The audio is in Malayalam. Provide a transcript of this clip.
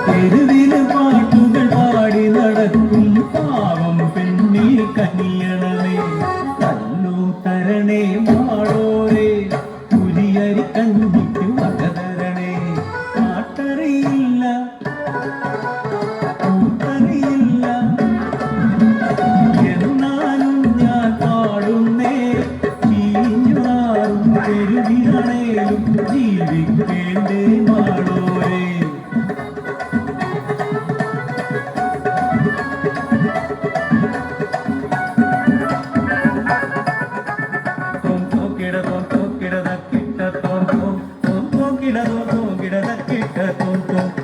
തെരുവില് പാട്ടുകൾ പാടി നടക്കും പാവം പെണ്ണിൽ കനിയണമേ തല്ലോ തരണേ മാടോരേ പുലിയരി കഞ്ഞിക്ക് വകതരണേ പാട്ടറിയില്ല കൂട്ടറിയില്ല എന്നാലും ഞാൻ പാടുന്നേ ചീഞ്ഞാറും തെരുവിലാണേലും ജീവിക്കേണ്ടേ മാടോരേ गिड़दा किट्टा तों तों गिड़दा किट्टा तों तों